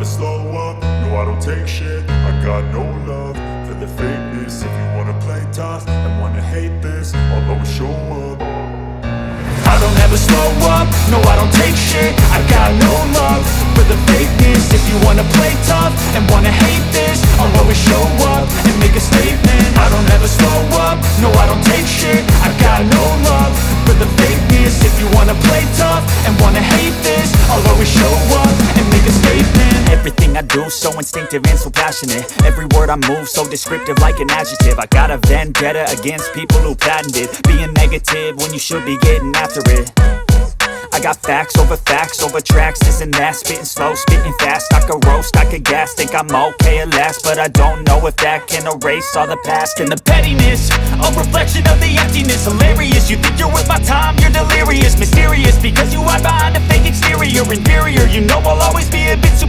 slow up, no I don't take shit. I got no love for the fakeness. If you wanna play tough and wanna hate this, I'll always show up. I don't ever slow up, no I don't take shit. I got no love for the fakeness. If you wanna play tough and wanna hate this, I'll always show up and make a statement. I don't ever slow up, no I don't take shit. I got no love for the fakeness. If you wanna play tough and wanna hate this, I'll always show up and make a statement. Everything I do so instinctive and so passionate. Every word I move so descriptive like an adjective. I got a vendetta against people who patented being negative when you should be getting after it. I got facts over tracks, this and that. Spitting slow, spitting fast. I could roast, I could gas. Think I'm okay at last, but I don't know if that can erase all the past. And the pettiness, a reflection of the emptiness. Hilarious, you think you're worth my time, you're delirious. Mysterious, because you hide behind a fake exterior. Inferior, you know I'll always be a bit superior.